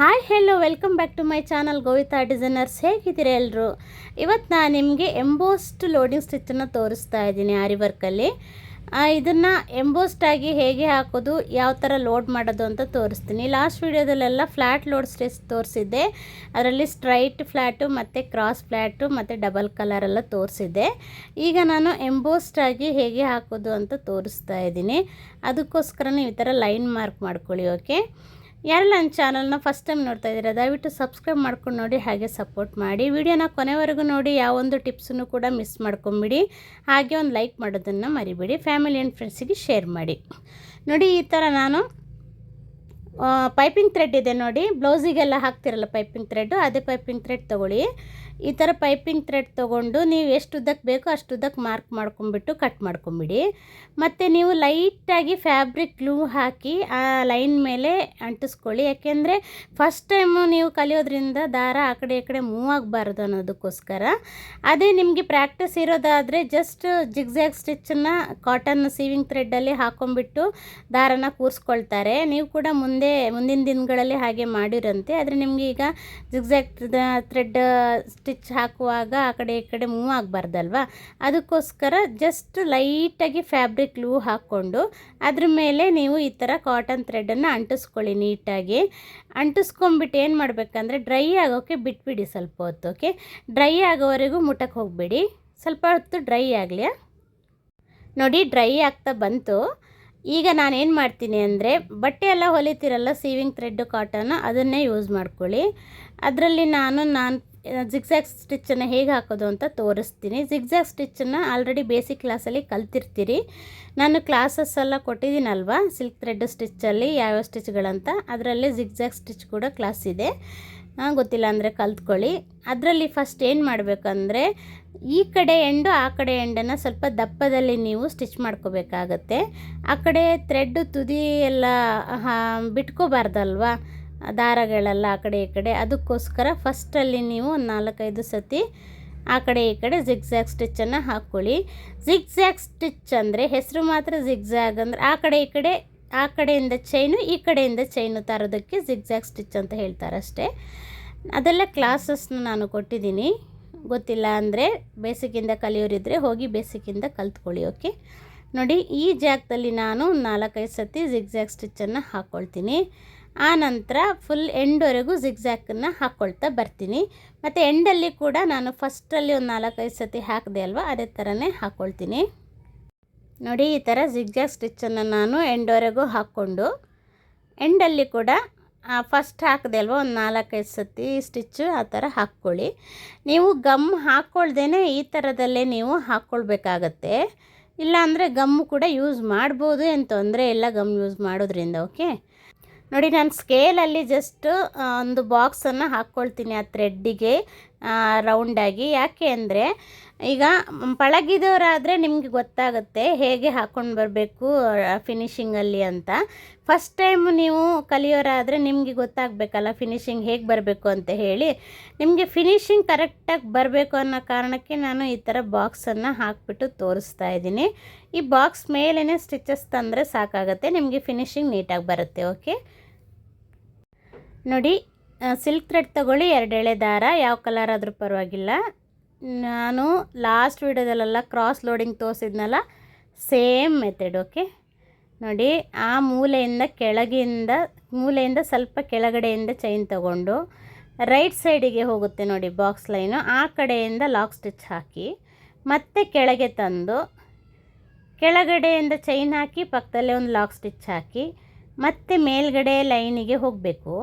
Hi hello welcome back to my channel Govita designers. ಹೇಗಿದ್ದೀರಾ ಎಲ್ಲರೂ? ಇವತ್ತು ನಾನು ನಿಮಗೆ ಎಂಬೋಸ್ಡ್ ಲೋಡಿಂಗ್ ಸ್ಟಿಚ್ಚನ್ನು ತೋರಿಸ್ತಾ ಇದ್ದೀನಿ ಆರಿ ವರ್ಕಲ್ಲಿ. ಇದನ್ನು ಎಂಬೋಸ್ಡ್ ಆಗಿ ಹೇಗೆ ಹಾಕೋದು, ಯಾವ ಥರ ಲೋಡ್ ಮಾಡೋದು ಅಂತ ತೋರಿಸ್ತೀನಿ. ಲಾಸ್ಟ್ ವೀಡಿಯೋದಲ್ಲೆಲ್ಲ ಫ್ಲ್ಯಾಟ್ ಲೋಡ್ ಸ್ಟಿಚ್ ತೋರಿಸಿದ್ದೆ. ಅದರಲ್ಲಿ ಸ್ಟ್ರೈಟ್ ಫ್ಲ್ಯಾಟು ಮತ್ತು ಕ್ರಾಸ್ ಫ್ಲ್ಯಾಟು ಮತ್ತು ಡಬಲ್ ಕಲರೆಲ್ಲ ತೋರಿಸಿದ್ದೆ. ಈಗ ನಾನು ಎಂಬೋಸ್ಡ್ ಆಗಿ ಹೇಗೆ ಹಾಕೋದು ಅಂತ ತೋರಿಸ್ತಾ ಇದ್ದೀನಿ. ಅದಕ್ಕೋಸ್ಕರ ಈ ಥರ ಲೈನ್ ಮಾರ್ಕ್ ಮಾಡ್ಕೊಳ್ಳಿ. ಓಕೆ, ಯಾರು ನನ್ನ ಚಾನಲ್ನ ಫಸ್ಟ್ ಟೈಮ್ ನೋಡ್ತಾ ಇದ್ದೀರಾ ದಯವಿಟ್ಟು ಸಬ್ಸ್ಕ್ರೈಬ್ ಮಾಡ್ಕೊಂಡು ನೋಡಿ, ಹಾಗೆ ಸಪೋರ್ಟ್ ಮಾಡಿ. ವಿಡಿಯೋನ ಕೊನೆವರೆಗೂ ನೋಡಿ, ಯಾವೊಂದು ಟಿಪ್ಸನ್ನು ಕೂಡ ಮಿಸ್ ಮಾಡ್ಕೊಂಬಿಡಿ. ಹಾಗೆ ಒಂದು ಲೈಕ್ ಮಾಡೋದನ್ನು ಮರಿಬೇಡಿ. ಫ್ಯಾಮಿಲಿ ಆ್ಯಂಡ್ ಫ್ರೆಂಡ್ಸಿಗೆ ಶೇರ್ ಮಾಡಿ. ನೋಡಿ, ಈ ಥರ ನಾನು ಪೈಪಿಂಗ್ ಥ್ರೆಡ್ ಇದೆ ನೋಡಿ, ಬ್ಲೌಸಿಗೆಲ್ಲ ಹಾಕ್ತಿರಲ್ಲ ಪೈಪಿಂಗ್ ಥ್ರೆಡ್ಡು, ಅದೇ ಪೈಪಿಂಗ್ ಥ್ರೆಡ್ ತೊಗೊಳ್ಳಿ. ಈ ಥರ ಪೈಪಿಂಗ್ ಥ್ರೆಡ್ ತೊಗೊಂಡು ನೀವು ಎಷ್ಟು ಉದ್ದಕ್ಕೆ ಬೇಕೋ ಅಷ್ಟು ಉದ್ದಕ್ಕೆ ಮಾರ್ಕ್ ಮಾಡ್ಕೊಂಬಿಟ್ಟು ಕಟ್ ಮಾಡ್ಕೊಂಬಿಡಿ. ಮತ್ತು ನೀವು ಲೈಟಾಗಿ ಫ್ಯಾಬ್ರಿಕ್ ಗ್ಲೂ ಹಾಕಿ ಆ ಲೈನ್ ಮೇಲೆ ಅಂಟಿಸ್ಕೊಳ್ಳಿ. ಯಾಕೆಂದರೆ ಫಸ್ಟ್ ಟೈಮು ನೀವು ಕಲಿಯೋದ್ರಿಂದ ದಾರ ಆ ಕಡೆ ಈ ಕಡೆ ಮೂವ್ ಆಗಬಾರ್ದು ಅನ್ನೋದಕ್ಕೋಸ್ಕರ. ಅದೇ ನಿಮಗೆ ಪ್ರಾಕ್ಟೀಸ್ ಇರೋದಾದರೆ ಜಸ್ಟ್ ಜಿಗ್ಜ್ಯಾಗ್ ಸ್ಟಿಚ್ಚನ್ನು ಕಾಟನ್ ಸೀವಿಂಗ್ ಥ್ರೆಡ್ಡಲ್ಲಿ ಹಾಕೊಂಡ್ಬಿಟ್ಟು ದಾರನ ಕೂರಿಸ್ಕೊಳ್ತಾರೆ. ನೀವು ಕೂಡ ಮುಂದಿನ ದಿನಗಳಲ್ಲಿ ಹಾಗೆ ಮಾಡಿರಂತೆ. ಆದರೆ ನಿಮಗೆ ಈಗ ಜಿಗ್ಜ್ಯಾಗ್ ಥ್ರೆಡ್ ಸ್ಟಿಚ್ ಹಾಕುವಾಗ ಆ ಕಡೆ ಈ ಕಡೆ ಮೂವ್ ಆಗಬಾರ್ದಲ್ವ, ಅದಕ್ಕೋಸ್ಕರ ಜಸ್ಟ್ ಲೈಟಾಗಿ ಫ್ಯಾಬ್ರಿಕ್ ಗ್ಲೂ ಹಾಕ್ಕೊಂಡು ಅದ್ರ ಮೇಲೆ ನೀವು ಈ ಥರ ಕಾಟನ್ ಥ್ರೆಡನ್ನು ಅಂಟಿಸ್ಕೊಳ್ಳಿ. ನೀಟಾಗಿ ಅಂಟಿಸ್ಕೊಂಬಿಟ್ಟು ಏನು ಮಾಡಬೇಕಂದ್ರೆ ಡ್ರೈ ಆಗೋಕ್ಕೆ ಬಿಟ್ಬಿಡಿ ಸ್ವಲ್ಪ ಹೊತ್ತು. ಓಕೆ, ಡ್ರೈ ಆಗೋವರೆಗೂ ಮುಟ್ಟಕ್ಕೆ ಹೋಗಬೇಡಿ, ಸ್ವಲ್ಪ ಹೊತ್ತು ಡ್ರೈ ಆಗಲಿ. ನೋಡಿ, ಡ್ರೈ ಆಗ್ತಾ ಬಂತು. ಈಗ ನಾನೇನು ಮಾಡ್ತೀನಿ ಅಂದರೆ ಬಟ್ಟೆ ಎಲ್ಲ ಹೊಲಿತೀರಲ್ಲ ಸೀವಿಂಗ್ ಥ್ರೆಡ್ಡು ಕಾಟನ್, ಅದನ್ನೇ ಯೂಸ್ ಮಾಡ್ಕೊಳ್ಳಿ. ಅದರಲ್ಲಿ ನಾನು ಜಿಗ್ಜ್ಯಾಗ್ ಸ್ಟಿಚ್ಚನ್ನು ಹೇಗೆ ಹಾಕೋದು ಅಂತ ತೋರಿಸ್ತೀನಿ. ಜಿಗ್ಜ್ಯಾಗ್ ಸ್ಟಿಚ್ಚನ್ನು ಆಲ್ರೆಡಿ ಬೇಸಿಕ್ ಕ್ಲಾಸಲ್ಲಿ ಕಲ್ತಿರ್ತೀರಿ. ನಾನು ಕ್ಲಾಸಸ್ ಎಲ್ಲ ಕೊಟ್ಟಿದ್ದೀನಲ್ವ ಸಿಲ್ಕ್ ಥ್ರೆಡ್ ಸ್ಟಿಚ್ಚಲ್ಲಿ ಯಾವ್ಯಾವ ಸ್ಟಿಚ್ಗಳಂತ, ಅದರಲ್ಲಿ ಜಿಗ್ಜ್ಯಾಗ್ ಸ್ಟಿಚ್ ಕೂಡ ಕ್ಲಾಸ್ ಇದೆ. ಗೊತ್ತಿಲ್ಲ ಅಂದರೆ ಕಲ್ತ್ಕೊಳ್ಳಿ. ಅದರಲ್ಲಿ ಫಸ್ಟ್ ಏನು ಮಾಡಬೇಕಂದ್ರೆ ಈ ಕಡೆ ಎಂಡು ಆ ಕಡೆ ಎಂಡನ್ನು ಸ್ವಲ್ಪ ದಪ್ಪದಲ್ಲಿ ನೀವು ಸ್ಟಿಚ್ ಮಾಡ್ಕೋಬೇಕಾಗತ್ತೆ. ಆ ಕಡೆ ಥ್ರೆಡ್ಡು ತುದಿ ಎಲ್ಲ ಬಿಟ್ಕೋಬಾರ್ದಲ್ವ ದಾರಗಳೆಲ್ಲ ಆ ಕಡೆ ಈ ಕಡೆ, ಅದಕ್ಕೋಸ್ಕರ ಫಸ್ಟಲ್ಲಿ ನೀವು ಒಂದು 4-5 ಸತಿ ಆ ಕಡೆ ಈ ಕಡೆ ಜಿಗ್ಜ್ಯಾಗ್ ಸ್ಟಿಚ್ಚನ್ನು ಹಾಕ್ಕೊಳ್ಳಿ. ಜಿಗ್ಜ್ಯಾಗ್ ಸ್ಟಿಚ್ ಅಂದರೆ ಹೆಸರು ಮಾತ್ರ ಜಿಗ್ಜ್ಯಾಗ್, ಅಂದರೆ ಆ ಕಡೆ ಈ ಕಡೆ, ಆ ಕಡೆಯಿಂದ ಚೈನು ಈ ಕಡೆಯಿಂದ ಚೈನು ತರೋದಕ್ಕೆ ಜಿಗ್ಜ್ಯಾಗ್ ಸ್ಟಿಚ್ ಅಂತ ಹೇಳ್ತಾರೆ ಅಷ್ಟೇ. ಅದೆಲ್ಲ ಕ್ಲಾಸಸ್ನ ನಾನು ಕೊಟ್ಟಿದ್ದೀನಿ. ಗೊತ್ತಿಲ್ಲ ಅಂದರೆ ಬೇಸಿಕ್ಕಿಂದ ಕಲಿಯೋರಿದ್ದರೆ ಹೋಗಿ ಬೇಸಿಕ್ಕಿಂದ ಕಲ್ತ್ಕೊಳ್ಳಿ. ಓಕೆ, ನೋಡಿ, ಈ ಜಾಗದಲ್ಲಿ ನಾನು 4-5 ಸತಿ ಜಿಗ್ಜ್ಯಾಗ್ ಸ್ಟಿಚ್ಚನ್ನು ಹಾಕ್ಕೊಳ್ತೀನಿ. ಆ ನಂತರ ಫುಲ್ ಎಂಡ್ವರೆಗೂ ಜಿಗ್ಜ್ಯಾಗನ್ನು ಹಾಕ್ಕೊಳ್ತಾ ಬರ್ತೀನಿ. ಮತ್ತು ಎಂಡಲ್ಲಿ ಕೂಡ ನಾನು ಫಸ್ಟಲ್ಲಿ ಒಂದು 4-5 ಸತಿ ಹಾಕಿದೆ ಅಲ್ವಾ, ಅದೇ ಥರನೇ ಹಾಕ್ಕೊಳ್ತೀನಿ. ನೋಡಿ, ಈ ಥರ ಜಿಗ್ಜ್ಯಾಗ್ ಸ್ಟಿಚ್ಚನ್ನು ನಾನು ಎಂಡ್ವರೆಗೂ ಹಾಕ್ಕೊಂಡು ಎಂಡಲ್ಲಿ ಕೂಡ ಫಸ್ಟ್ ಹಾಕಿದೆ ಅಲ್ವ ಒಂದು 4-5 ಸತಿ ಸ್ಟಿಚ್ಚು ಆ ಥರ ಹಾಕ್ಕೊಳ್ಳಿ. ನೀವು ಗಮ್ ಹಾಕ್ಕೊಳ್ದೇ ಈ ಥರದಲ್ಲೇ ನೀವು ಹಾಕ್ಕೊಳ್ಬೇಕಾಗತ್ತೆ. ಇಲ್ಲಾಂದರೆ ಗಮ್ಮು ಕೂಡ ಯೂಸ್ ಮಾಡ್ಬೋದು, ಏನು ತೊಂದರೆ ಇಲ್ಲ ಗಮ್ ಯೂಸ್ ಮಾಡೋದ್ರಿಂದ. ಓಕೆ, ನೋಡಿ, ನಾನು ಸ್ಕೇಲಲ್ಲಿ ಜಸ್ಟ್ ಒಂದು ಬಾಕ್ಸನ್ನು ಹಾಕ್ಕೊಳ್ತೀನಿ ಆ ಥ್ರೆಡ್ಡಿಗೆ ರೌಂಡಾಗಿ. ಯಾಕೆ ಅಂದರೆ ಈಗ ಪಳಗಿದವರಾದರೆ ನಿಮಗೆ ಗೊತ್ತಾಗುತ್ತೆ ಹೇಗೆ ಹಾಕ್ಕೊಂಡು ಬರಬೇಕು ಫಿನಿಷಿಂಗಲ್ಲಿ ಅಂತ. ಫಸ್ಟ್ ಟೈಮ್ ನೀವು ಕಲಿಯೋರಾದರೆ ನಿಮಗೆ ಗೊತ್ತಾಗಬೇಕಲ್ಲ ಫಿನಿಷಿಂಗ್ ಹೇಗೆ ಬರಬೇಕು ಅಂತ ಹೇಳಿ. ನಿಮಗೆ ಫಿನಿಷಿಂಗ್ ಕರೆಕ್ಟಾಗಿ ಬರಬೇಕು ಅನ್ನೋ ಕಾರಣಕ್ಕೆ ನಾನು ಈ ಥರ ಬಾಕ್ಸನ್ನು ಹಾಕಿಬಿಟ್ಟು ತೋರಿಸ್ತಾ ಇದ್ದೀನಿ. ಈ ಬಾಕ್ಸ್ ಮೇಲೇ ಸ್ಟಿಚಸ್ ತಂದರೆ ಸಾಕಾಗುತ್ತೆ, ನಿಮಗೆ ಫಿನಿಷಿಂಗ್ ನೀಟಾಗಿ ಬರುತ್ತೆ. ಓಕೆ, ನೋಡಿ, ಸಿಲ್ಕ್ ಥ್ರೆಡ್ ತೊಗೊಳ್ಳಿ, 2 ಎಳೆ ದಾರ, ಯಾವ ಕಲರ್ ಆದರೂ ಪರವಾಗಿಲ್ಲ. ನಾನು ಲಾಸ್ಟ್ ವೀಡಿಯೋದಲ್ಲೆಲ್ಲ ಕ್ರಾಸ್ ಲೋಡಿಂಗ್ ತೋರಿಸಿದ್ನಲ್ಲ, ಸೇಮ್ ಮೆಥಡ್. ಓಕೆ, ನೋಡಿ, ಆ ಮೂಲೆಯಿಂದ ಸ್ವಲ್ಪ ಕೆಳಗಡೆಯಿಂದ ಚೈನ್ ತಗೊಂಡು ರೈಟ್ ಸೈಡಿಗೆ ಹೋಗುತ್ತೆ ನೋಡಿ ಬಾಕ್ಸ್ ಲೈನು, ಆ ಕಡೆಯಿಂದ ಲಾಕ್ ಸ್ಟಿಚ್ ಹಾಕಿ ಮತ್ತೆ ಕೆಳಗೆ ತಂದು ಕೆಳಗಡೆಯಿಂದ ಚೈನ್ ಹಾಕಿ ಪಕ್ಕದಲ್ಲೇ ಒಂದು ಲಾಕ್ ಸ್ಟಿಚ್ ಹಾಕಿ ಮತ್ತೆ ಮೇಲ್ಗಡೆ ಲೈನಿಗೆ ಹೋಗಬೇಕು.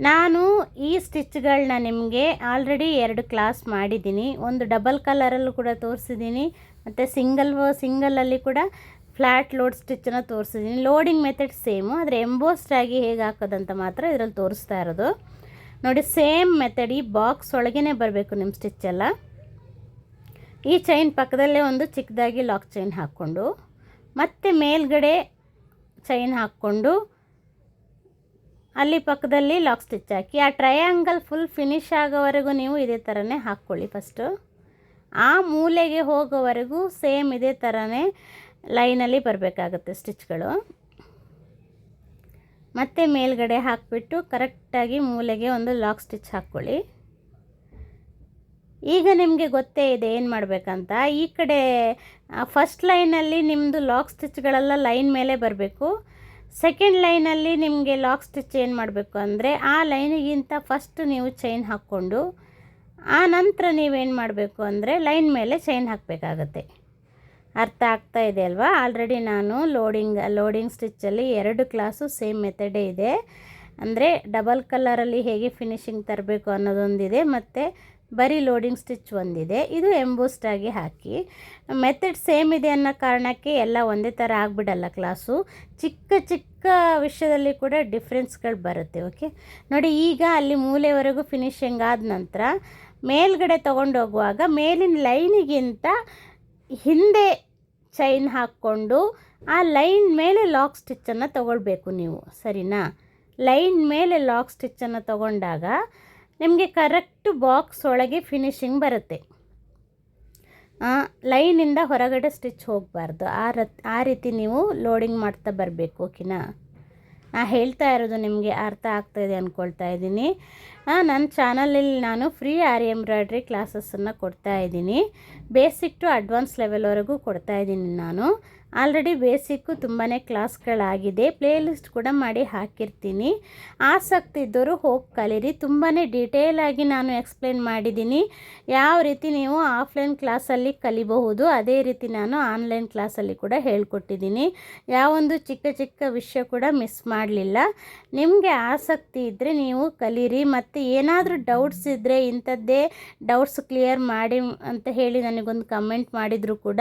ನಾನು ಈ ಸ್ಟಿಚ್ಗಳನ್ನ ನಿಮಗೆ ಆಲ್ರೆಡಿ 2 ಕ್ಲಾಸ್ ಮಾಡಿದ್ದೀನಿ. ಒಂದು ಡಬಲ್ ಕಲರಲ್ಲೂ ಕೂಡ ತೋರಿಸಿದ್ದೀನಿ, ಮತ್ತು ಸಿಂಗಲಲ್ಲಿ ಕೂಡ ಫ್ಲ್ಯಾಟ್ ಲೋಡ್ ಸ್ಟಿಚ್ಚನ್ನು ತೋರಿಸಿದ್ದೀನಿ. ಲೋಡಿಂಗ್ ಮೆಥಡ್ ಸೇಮು, ಆದರೆ ಎಂಬೋಸ್ಡ್ ಆಗಿ ಹೇಗೆ ಹಾಕೋದಂತ ಮಾತ್ರ ಇದರಲ್ಲಿ ತೋರಿಸ್ತಾ ಇರೋದು. ನೋಡಿ, ಸೇಮ್ ಮೆಥಡ್. ಈ ಬಾಕ್ಸ್ ಒಳಗೇ ಬರಬೇಕು ನಿಮ್ಮ ಸ್ಟಿಚ್ಚೆಲ್ಲ. ಈ ಚೈನ್ ಪಕ್ಕದಲ್ಲೇ ಒಂದು ಚಿಕ್ಕದಾಗಿ ಲಾಕ್ ಚೈನ್ ಹಾಕ್ಕೊಂಡು ಮತ್ತೆ ಮೇಲ್ಗಡೆ ಚೈನ್ ಹಾಕ್ಕೊಂಡು ಅಲ್ಲಿ ಪಕ್ಕದಲ್ಲಿ ಲಾಕ್ ಸ್ಟಿಚ್ ಹಾಕಿ ಆ ಟ್ರಯಾಂಗಲ್ ಫುಲ್ ಫಿನಿಶ್ ಆಗೋವರೆಗೂ ನೀವು ಇದೇ ಥರನೇ ಹಾಕ್ಕೊಳ್ಳಿ. ಫಸ್ಟು ಆ ಮೂಲೆಗೆ ಹೋಗೋವರೆಗೂ ಸೇಮ್ ಇದೇ ಥರನೇ ಲೈನಲ್ಲಿ ಬರಬೇಕಾಗುತ್ತೆ ಸ್ಟಿಚ್ಗಳು. ಮತ್ತೆ ಮೇಲ್ಗಡೆ ಹಾಕಿಬಿಟ್ಟು ಕರೆಕ್ಟಾಗಿ ಮೂಲೆಗೆ ಒಂದು ಲಾಕ್ ಸ್ಟಿಚ್ ಹಾಕ್ಕೊಳ್ಳಿ. ಈಗ ನಿಮಗೆ ಗೊತ್ತೇ ಇದೆ ಏನು ಮಾಡಬೇಕಂತ. ಈ ಕಡೆ ಫಸ್ಟ್ ಲೈನಲ್ಲಿ ನಿಮ್ಮದು ಲಾಕ್ ಸ್ಟಿಚ್ಗಳೆಲ್ಲ ಲೈನ್ ಮೇಲೆ ಬರಬೇಕು. ಸೆಕೆಂಡ್ ಲೈನಲ್ಲಿ ನಿಮಗೆ ಲಾಕ್ ಸ್ಟಿಚ್ ಏನು ಮಾಡಬೇಕು ಅಂದರೆ ಆ ಲೈನಿಗಿಂತ ಫಸ್ಟ್ ನೀವು ಚೈನ್ ಹಾಕ್ಕೊಂಡು ಆ ನಂತರ ನೀವೇನು ಮಾಡಬೇಕು ಅಂದರೆ ಲೈನ್ ಮೇಲೆ ಚೈನ್ ಹಾಕಬೇಕಾಗತ್ತೆ. ಅರ್ಥ ಆಗ್ತಾ ಇದೆ ಅಲ್ವಾ? ಆಲ್ರೆಡಿ ನಾನು ಲೋಡಿಂಗ್ ಸ್ಟಿಚ್ಚಲ್ಲಿ 2 ಕ್ಲಾಸು ಸೇಮ್ ಮೆಥಡೇ ಇದೆ. ಅಂದರೆ ಡಬಲ್ ಕಲರಲ್ಲಿ ಹೇಗೆ ಫಿನಿಶಿಂಗ್ ತರಬೇಕು ಅನ್ನೋದೊಂದಿದೆ, ಮತ್ತು ಬರೀ ಲೋಡಿಂಗ್ ಸ್ಟಿಚ್ ಒಂದಿದೆ. ಇದು ಎಂಬೋಸ್ಡ್ ಆಗಿ ಹಾಕಿ ಮೆಥಡ್ ಸೇಮ್ ಇದೆ ಅನ್ನೋ ಕಾರಣಕ್ಕೆ ಎಲ್ಲ ಒಂದೇ ಥರ ಆಗಿಬಿಡಲ್ಲ ಕ್ಲಾಸು. ಚಿಕ್ಕ ಚಿಕ್ಕ ವಿಷಯದಲ್ಲಿ ಕೂಡ ಡಿಫ್ರೆನ್ಸ್ಗಳು ಬರುತ್ತೆ. ಓಕೆ ನೋಡಿ, ಈಗ ಅಲ್ಲಿ ಮೂಲೆವರೆಗೂ ಫಿನಿಶಿಂಗ್ ಆದ ನಂತರ ಮೇಲ್ಗಡೆ ತೊಗೊಂಡೋಗುವಾಗ ಮೇಲಿನ ಲೈನಿಗಿಂತ ಹಿಂದೆ ಚೈನ್ ಹಾಕ್ಕೊಂಡು ಆ ಲೈನ್ ಮೇಲೆ ಲಾಕ್ ಸ್ಟಿಚ್ಚನ್ನು ತೊಗೊಳ್ಬೇಕು ನೀವು, ಸರಿನಾ? ಲೈನ್ ಮೇಲೆ ಲಾಕ್ ಸ್ಟಿಚ್ಚನ್ನು ತೊಗೊಂಡಾಗ ನಿಮಗೆ ಕರೆಕ್ಟ್ ಬಾಕ್ಸ್ ಒಳಗೆ ಫಿನಿಶಿಂಗ್ ಬರುತ್ತೆ. ಲೈನಿಂದ ಹೊರಗಡೆ ಸ್ಟಿಚ್ ಹೋಗಬಾರ್ದು. ಆ ರೀತಿ ನೀವು ಲೋಡಿಂಗ್ ಮಾಡ್ತಾ ಬರಬೇಕು. ಓಕೆನಾ? ಹೇಳ್ತಾ ಇರೋದು ನಿಮಗೆ ಅರ್ಥ ಆಗ್ತಾಯಿದೆ ಅಂದ್ಕೊಳ್ತಾ ಇದ್ದೀನಿ. ನನ್ನ ಚಾನಲಲ್ಲಿ ನಾನು ಫ್ರೀ ಆರಿ ಎಂಬ್ರಾಯ್ಡ್ರಿ ಕ್ಲಾಸಸ್ಸನ್ನು ಕೊಡ್ತಾಯಿದ್ದೀನಿ. ಬೇಸಿಕ್ ಟು ಅಡ್ವಾನ್ಸ್ ಲೆವೆಲ್ವರೆಗೂ ಕೊಡ್ತಾಯಿದ್ದೀನಿ ನಾನು. ಆಲ್ರೆಡಿ ಬೇಸಿಕ್ಕು ತುಂಬಾ ಕ್ಲಾಸ್ಗಳಾಗಿದೆ, ಪ್ಲೇಲಿಸ್ಟ್ ಕೂಡ ಮಾಡಿ ಹಾಕಿರ್ತೀನಿ. ಆಸಕ್ತಿ ಇದ್ದವರು ಹೋಗಿ ಕಲೀರಿ. ತುಂಬಾ ಡೀಟೇಲಾಗಿ ನಾನು ಎಕ್ಸ್ಪ್ಲೇನ್ ಮಾಡಿದ್ದೀನಿ. ಯಾವ ರೀತಿ ನೀವು ಆಫ್ಲೈನ್ ಕ್ಲಾಸಲ್ಲಿ ಕಲಿಬಹುದು ಅದೇ ರೀತಿ ನಾನು ಆನ್ಲೈನ್ ಕ್ಲಾಸಲ್ಲಿ ಕೂಡ ಹೇಳ್ಕೊಟ್ಟಿದ್ದೀನಿ. ಯಾವೊಂದು ಚಿಕ್ಕ ಚಿಕ್ಕ ವಿಷಯ ಕೂಡ ಮಿಸ್ ಮಾಡಲಿಲ್ಲ. ನಿಮಗೆ ಆಸಕ್ತಿ ಇದ್ದರೆ ನೀವು ಕಲೀರಿ. ಮತ್ತು ಏನಾದರೂ ಡೌಟ್ಸ್ ಇದ್ದರೆ ಇಂಥದ್ದೇ ಡೌಟ್ಸ್ ಕ್ಲಿಯರ್ ಮಾಡಿ ಅಂತ ಹೇಳಿ ನನಗೊಂದು ಕಮೆಂಟ್ ಮಾಡಿದರೂ ಕೂಡ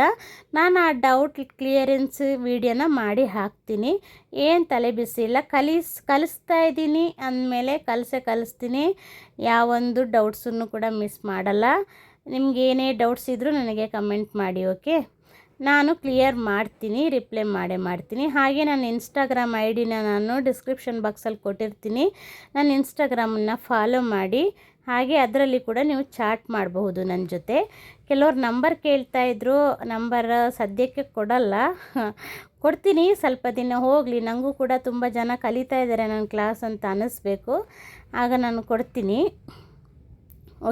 ನಾನು ಆ ಡೌಟ್ ಕ್ಲಿಯರೆನ್ಸ್ ವಿಡಿಯೋನ ಮಾಡಿ ಹಾಕ್ತೀನಿ. ಏನು ತಲೆ ಬಿಸಿ ಇಲ್ಲ. ಕಲಿಸ್ತಾ ಇದ್ದೀನಿ ಅಂದಮೇಲೆ ಕಲಿಸ್ತೀನಿ. ಯಾವೊಂದು ಡೌಟ್ಸನ್ನು ಕೂಡ ಮಿಸ್ ಮಾಡಲ್ಲ. ನಿಮ್ಗೆ ಏನೇ ಡೌಟ್ಸ್ ಇದ್ದರೂ ನನಗೆ ಕಮೆಂಟ್ ಮಾಡಿ. ಓಕೆ, ನಾನು ಕ್ಲಿಯರ್ ಮಾಡ್ತೀನಿ, ರಿಪ್ಲೈ ಮಾಡ್ತೀನಿ. ಹಾಗೆ ನನ್ನ ಇನ್ಸ್ಟಾಗ್ರಾಮ್ ಐಡಿನ ನಾನು ಡಿಸ್ಕ್ರಿಪ್ಷನ್ ಬಾಕ್ಸಲ್ಲಿ ಕೊಟ್ಟಿರ್ತೀನಿ. ನನ್ನ ಇನ್ಸ್ಟಾಗ್ರಾಮನ್ನು ಫಾಲೋ ಮಾಡಿ. ಹಾಗೆ ಅದರಲ್ಲಿ ಕೂಡ ನೀವು ಚಾಟ್ ಮಾಡಬಹುದು ನನ್ನ ಜೊತೆ. ಕೆಲವ್ರು ನಂಬರ್ ಕೇಳ್ತಾಯಿದ್ರು, ನಂಬರ್ ಸದ್ಯಕ್ಕೆ ಕೊಡಲ್ಲ, ಕೊಡ್ತೀನಿ ಸ್ವಲ್ಪ ದಿನ ಹೋಗಲಿ. ನನಗೂ ಕೂಡ ತುಂಬ ಜನ ಕಲಿತಾ ಇದ್ದಾರೆ ನನ್ನ ಕ್ಲಾಸ್ ಅಂತ ಅನ್ನಿಸ್ಬೇಕು, ಆಗ ನಾನು ಕೊಡ್ತೀನಿ.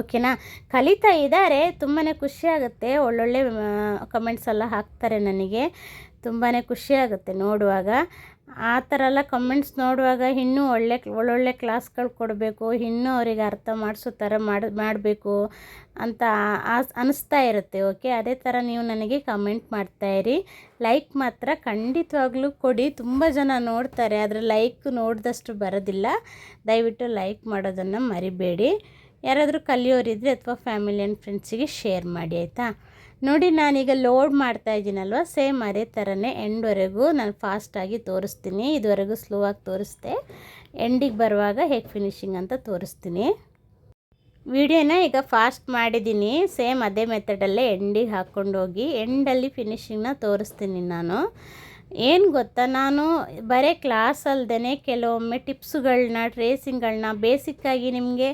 ಓಕೆನಾ? ಕಲಿತಾ ಇದ್ದಾರೆ, ತುಂಬಾ ಖುಷಿಯಾಗುತ್ತೆ. ಒಳ್ಳೊಳ್ಳೆ ಕಮೆಂಟ್ಸ್ ಎಲ್ಲ ಹಾಕ್ತಾರೆ ನನಗೆ, ತುಂಬಾ ಖುಷಿಯಾಗುತ್ತೆ ನೋಡುವಾಗ. ಆ ಥರ ಎಲ್ಲ ಕಮೆಂಟ್ಸ್ ನೋಡುವಾಗ ಇನ್ನೂ ಒಳ್ಳೊಳ್ಳೆ ಕ್ಲಾಸ್ಗಳು ಕೊಡಬೇಕು, ಇನ್ನೂ ಅವರಿಗೆ ಅರ್ಥ ಮಾಡಿಸೋ ಥರ ಮಾಡಬೇಕು ಅಂತ ಅನ್ನಿಸ್ತಾ ಇರುತ್ತೆ. ಓಕೆ, ಅದೇ ಥರ ನೀವು ನನಗೆ ಕಮೆಂಟ್ ಮಾಡ್ತಾಯಿರಿ. ಲೈಕ್ ಮಾತ್ರ ಖಂಡಿತವಾಗ್ಲೂ ಕೊಡಿ. ತುಂಬ ಜನ ನೋಡ್ತಾರೆ, ಆದರೆ ಲೈಕ್ ನೋಡಿದಷ್ಟು ಬರೋದಿಲ್ಲ. ದಯವಿಟ್ಟು ಲೈಕ್ ಮಾಡೋದನ್ನು ಮರಿಬೇಡಿ. ಯಾರಾದರೂ ಕಲಿಯೋರಿದ್ದರೆ ಅಥವಾ ಫ್ಯಾಮಿಲಿ ಆ್ಯಂಡ್ ಫ್ರೆಂಡ್ಸಿಗೆ ಶೇರ್ ಮಾಡಿ, ಆಯಿತಾ? ನೋಡಿ, ನಾನೀಗ ಲೋಡ್ ಮಾಡ್ತಾ ಇದ್ದೀನಲ್ವ, ಸೇಮ್ ಅದೇ ಥರನೇ ಎಂಡ್ವರೆಗೂ ನಾನು ಫಾಸ್ಟಾಗಿ ತೋರಿಸ್ತೀನಿ. ಇದುವರೆಗೂ ಸ್ಲೋ ಆಗಿ ತೋರಿಸ್ದೆ. ಎಂಡಿಗೆ ಬರುವಾಗ ಹೇಗೆ ಫಿನಿಶಿಂಗ್ ಅಂತ ತೋರಿಸ್ತೀನಿ. ವಿಡಿಯೋನ ಈಗ ಫಾಸ್ಟ್ ಮಾಡಿದ್ದೀನಿ. ಸೇಮ್ ಅದೇ ಮೆಥಡಲ್ಲೇ ಎಂಡಿಗೆ ಹಾಕ್ಕೊಂಡೋಗಿ ಎಂಡಲ್ಲಿ ಫಿನಿಶಿಂಗ್ನ ತೋರಿಸ್ತೀನಿ ನಾನು. ಏನು ಗೊತ್ತಾ, ನಾನು ಬರೀ ಕ್ಲಾಸ್ ಅಲ್ಲದೇ ಕೆಲವೊಮ್ಮೆ ಟಿಪ್ಸುಗಳನ್ನ, ಟ್ರೇಸಿಂಗ್ಗಳನ್ನ ಬೇಸಿಕ್ಕಾಗಿ ನಿಮಗೆ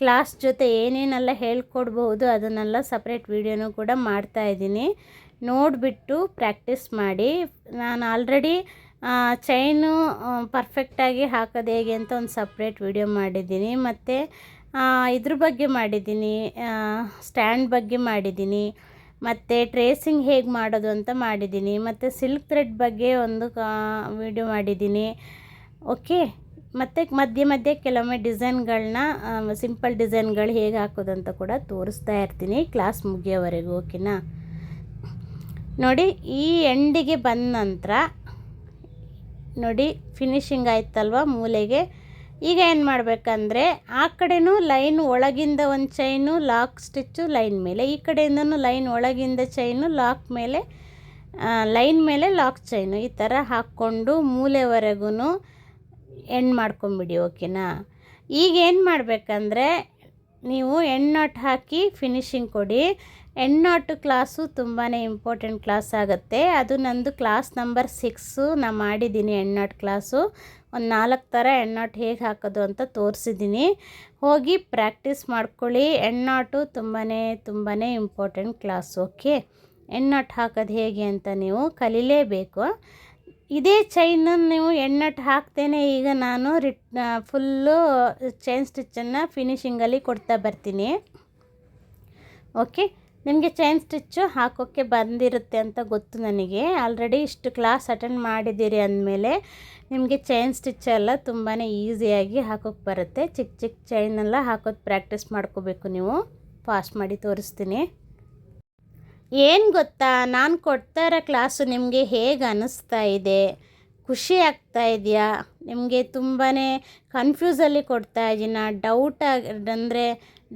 ಕ್ಲಾಸ್ ಜೊತೆ ಏನೇನೆಲ್ಲ ಹೇಳ್ಕೊಡ್ಬಹುದು ಅದನ್ನೆಲ್ಲ ಸಪ್ರೇಟ್ ವೀಡಿಯೋನೂ ಕೂಡ ಮಾಡ್ತಾಯಿದ್ದೀನಿ. ನೋಡಿಬಿಟ್ಟು ಪ್ರಾಕ್ಟೀಸ್ ಮಾಡಿ. ನಾನು ಆಲ್ರೆಡಿ ಚೈನು ಪರ್ಫೆಕ್ಟಾಗಿ ಹಾಕೋದು ಹೇಗೆ ಅಂತ ಒಂದು ಸಪ್ರೇಟ್ ವಿಡಿಯೋ ಮಾಡಿದ್ದೀನಿ. ಮತ್ತು ಇದ್ರ ಬಗ್ಗೆ ಮಾಡಿದ್ದೀನಿ, ಸ್ಟ್ಯಾಂಡ್ ಬಗ್ಗೆ ಮಾಡಿದ್ದೀನಿ, ಮತ್ತು ಟ್ರೇಸಿಂಗ್ ಹೇಗೆ ಮಾಡೋದು ಅಂತ ಮಾಡಿದ್ದೀನಿ, ಮತ್ತು ಸಿಲ್ಕ್ ಥ್ರೆಡ್ ಬಗ್ಗೆ ಒಂದು ವಿಡಿಯೋ ಮಾಡಿದ್ದೀನಿ. ಓಕೆ, ಮತ್ತು ಮಧ್ಯೆ ಕೆಲವೊಮ್ಮೆ ಡಿಸೈನ್ಗಳನ್ನ, ಸಿಂಪಲ್ ಡಿಸೈನ್ಗಳು ಹೇಗೆ ಹಾಕೋದು ಅಂತ ಕೂಡ ತೋರಿಸ್ತಾ ಇರ್ತೀನಿ ಕ್ಲಾಸ್ ಮುಗಿಯೋವರೆಗೂ. ಓಕೆನಾ? ನೋಡಿ, ಈ ಎಂಡಿಗೆ ಬಂದ ನಂತರ ನೋಡಿ ಫಿನಿಶಿಂಗ್ ಆಯ್ತಲ್ವ ಮೂಲೆಗೆ. ಈಗ ಏನು ಮಾಡಬೇಕಂದ್ರೆ ಆ ಕಡೆನೂ ಲೈನ್ ಒಳಗಿಂದ ಒಂದು ಚೈನು, ಲಾಕ್ ಸ್ಟಿಚ್ಚು ಲೈನ್ ಮೇಲೆ, ಈ ಕಡೆಯಿಂದನೂ ಲೈನ್ ಒಳಗಿಂದ ಚೈನು, ಲಾಕ್ ಮೇಲೆ ಲೈನ್ ಮೇಲೆ ಲಾಕ್ ಚೈನು, ಈ ಥರ ಹಾಕ್ಕೊಂಡು ಮೂಲೆವರೆಗೂ ಎಂಡ್ ಮಾಡ್ಕೊಂಬಿಡಿ. ಓಕೆನಾ? ಈಗ ಏನು ಮಾಡಬೇಕಂದ್ರೆ ನೀವು ಎಂಡ್ ನಾಟ್ ಹಾಕಿ ಫಿನಿಶಿಂಗ್ ಕೊಡಿ. ಎಂಡ್ ನಾಟ್ ಕ್ಲಾಸು ತುಂಬಾ ಇಂಪಾರ್ಟೆಂಟ್ ಕ್ಲಾಸ್ ಆಗುತ್ತೆ. ಅದು ನಂದು ಕ್ಲಾಸ್ ನಂಬರ್ 6 ನಾನು ಮಾಡಿದ್ದೀನಿ. ಎಂಡ್ ನಾಟ್ ಕ್ಲಾಸು ಒಂದು 4 ಥರ ಎಂಡ್ ನಾಟ್ ಹೇಗೆ ಹಾಕೋದು ಅಂತ ತೋರಿಸಿದ್ದೀನಿ. ಹೋಗಿ ಪ್ರಾಕ್ಟೀಸ್ ಮಾಡ್ಕೊಳ್ಳಿ. ಎಂಡ್ ನಾಟು ತುಂಬಾ important class. Okay, end not ಹಾಕೋದು ಹೇಗೆ ಅಂತ ನೀವು ಕಲೀಲೇಬೇಕು. ಇದೇ ಚೈನನ್ನು ನೀವು ಎಣ್ಣಟ್ಟು ಹಾಕ್ತೇನೆ ಈಗ ನಾನು ಫುಲ್ಲು ಚೈನ್ ಸ್ಟಿಚ್ಚನ್ನು ಫಿನಿಶಿಂಗಲ್ಲಿ ಕೊಡ್ತಾ ಬರ್ತೀನಿ. ಓಕೆ, ನಿಮಗೆ ಚೈನ್ ಸ್ಟಿಚ್ಚು ಹಾಕೋಕ್ಕೆ ಬಂದಿರುತ್ತೆ ಅಂತ ಗೊತ್ತು ನನಗೆ. ಆಲ್ರೆಡಿ ಇಷ್ಟು ಕ್ಲಾಸ್ ಅಟೆಂಡ್ ಮಾಡಿದ್ದೀರಿ ಅಂದಮೇಲೆ ನಿಮಗೆ ಚೈನ್ ಸ್ಟಿಚ್ ಎಲ್ಲ ತುಂಬಾ ಈಸಿಯಾಗಿ ಹಾಕೋಕ್ಕೆ ಬರುತ್ತೆ. ಚಿಕ್ಕ ಚಿಕ್ಕ ಚೈನೆಲ್ಲ ಹಾಕೋದು ಪ್ರಾಕ್ಟೀಸ್ ಮಾಡ್ಕೋಬೇಕು ನೀವು. ಫಾಸ್ಟ್ ಮಾಡಿ ತೋರಿಸ್ತೀನಿ. ಏನು ಗೊತ್ತಾ, ನಾನು ಕೊಡ್ತಾ ಇರೋ ಕ್ಲಾಸು ನಿಮಗೆ ಹೇಗೆ ಅನ್ನಿಸ್ತಾ ಇದೆ? ಖುಷಿ ಆಗ್ತಾ ಇದೆಯಾ? ನಿಮಗೆ ತುಂಬಾ ಕನ್ಫ್ಯೂಸಲ್ಲಿ ಕೊಡ್ತಾ ಇದ್ದೀನ? ಅಂದರೆ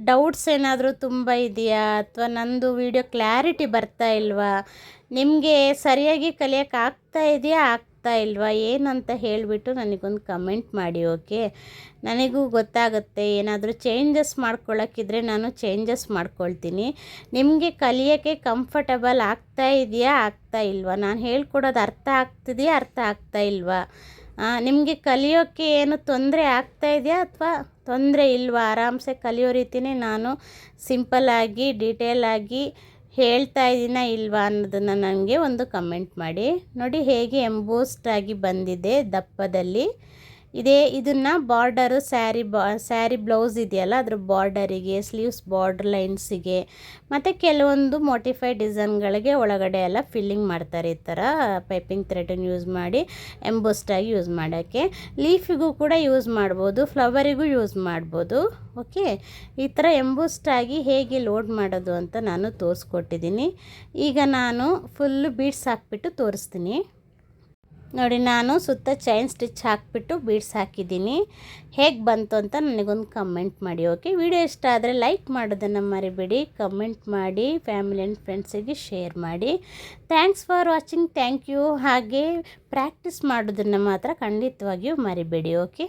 ಡೌಟ್ಸ್ ಏನಾದರೂ ತುಂಬ ಇದೆಯಾ? ಅಥವಾ ನಂದು ವಿಡಿಯೋ ಕ್ಲಾರಿಟಿ ಬರ್ತಾ ಇಲ್ವಾ? ನಿಮಗೆ ಸರಿಯಾಗಿ ಕಲಿಯೋಕ್ಕೆ ಆಗ್ತಾ ಇದೆಯಾ ಆಗ್ತಾ ಇಲ್ವಾ ಏನಂತ ಹೇಳಿಬಿಟ್ಟು ನನಗೊಂದು ಕಮೆಂಟ್ ಮಾಡಿ. ಓಕೆ, ನನಗೂ ಗೊತ್ತಾಗುತ್ತೆ. ಏನಾದರೂ ಚೇಂಜಸ್ ಮಾಡ್ಕೊಳ್ಳೋಕ್ಕಿದ್ರೆ ನಾನು ಚೇಂಜಸ್ ಮಾಡ್ಕೊಳ್ತೀನಿ. ನಿಮಗೆ ಕಲಿಯೋಕ್ಕೆ ಕಂಫರ್ಟಬಲ್ ಆಗ್ತಾ ಇದೆಯಾ ಆಗ್ತಾ ಇಲ್ವಾ? ನಾನು ಹೇಳ್ಕೊಡೋದು ಅರ್ಥ ಆಗ್ತಿದೆಯಾ ಅರ್ಥ ಆಗ್ತಾ ಇಲ್ವಾ? ನಿಮಗೆ ಕಲಿಯೋಕ್ಕೆ ಏನು ತೊಂದರೆ ಆಗ್ತಾ ಇದೆಯಾ ಅಥವಾ ತೊಂದರೆ ಇಲ್ವಾ? ಆರಾಮ್ಸೆ ಕಲಿಯೋ ರೀತಿಯೇ ನಾನು ಸಿಂಪಲ್ಲಾಗಿ ಡೀಟೇಲಾಗಿ ಹೇಳ್ತಾ ಇದ್ದೀನ ಇಲ್ವಾ ಅನ್ನೋದನ್ನು ನನಗೆ ಒಂದು ಕಮೆಂಟ್ ಮಾಡಿ. ನೋಡಿ ಹೇಗೆ ಎಂಬೋಸ್ಡ್ ಆಗಿ ಬಂದಿದೆ ದಪ್ಪದಲ್ಲಿ. ಇದನ್ನು ಬಾರ್ಡರು ಸ್ಯಾರಿ ಬ್ಲೌಸ್ ಇದೆಯಲ್ಲ ಅದ್ರ ಬಾರ್ಡರಿಗೆ, ಸ್ಲೀವ್ಸ್ ಬಾರ್ಡರ್ ಲೈನ್ಸಿಗೆ ಮತ್ತು ಕೆಲವೊಂದು ಮೋಟಿಫೈ ಡಿಸೈನ್ಗಳಿಗೆ ಒಳಗಡೆ ಎಲ್ಲ ಫಿಲ್ಲಿಂಗ್ ಮಾಡ್ತಾರೆ. ಈ ಥರ ಪೈಪಿಂಗ್ ಥ್ರೆಡನ್ನು ಯೂಸ್ ಮಾಡಿ ಎಂಬೋಸ್ಡಾಗಿ ಯೂಸ್ ಮಾಡೋಕ್ಕೆ. ಲೀಫಿಗೂ ಕೂಡ ಯೂಸ್ ಮಾಡ್ಬೋದು, ಫ್ಲವರಿಗೂ ಯೂಸ್ ಮಾಡ್ಬೋದು. ಓಕೆ, ಈ ಥರ ಎಂಬೋಸ್ಡಾಗಿ ಹೇಗೆ ಲೋಡ್ ಮಾಡೋದು ಅಂತ ನಾನು ತೋರಿಸ್ಕೊಟ್ಟಿದ್ದೀನಿ. ಈಗ ನಾನು ಫುಲ್ಲು ಬೀಡ್ಸ್ ಹಾಕ್ಬಿಟ್ಟು ತೋರಿಸ್ತೀನಿ. ನೋಡಿ, ನಾನು ಸುತ್ತ ಚೈನ್ ಸ್ಟಿಚ್ ಹಾಕಿಬಿಟ್ಟು ಬೀಡ್ಸ್ ಹಾಕಿದ್ದೀನಿ. ಹೇಗೆ ಬಂತು ಅಂತ ನನಗೊಂದು ಕಮೆಂಟ್ ಮಾಡಿ. ಓಕೆ, ವಿಡಿಯೋ ಇಷ್ಟ ಆದರೆ ಲೈಕ್ ಮಾಡೋದನ್ನು ಮರಿಬೇಡಿ, ಕಮೆಂಟ್ ಮಾಡಿ, ಫ್ಯಾಮಿಲಿ ಆ್ಯಂಡ್ ಫ್ರೆಂಡ್ಸಿಗೆ ಶೇರ್ ಮಾಡಿ. Thanks for watching. Thank you. ಹಾಗೆ ಪ್ರಾಕ್ಟೀಸ್ ಮಾಡೋದನ್ನು ಮಾತ್ರ ಖಂಡಿತವಾಗಿಯೂ ಮರಿಬೇಡಿ. ಓಕೆ.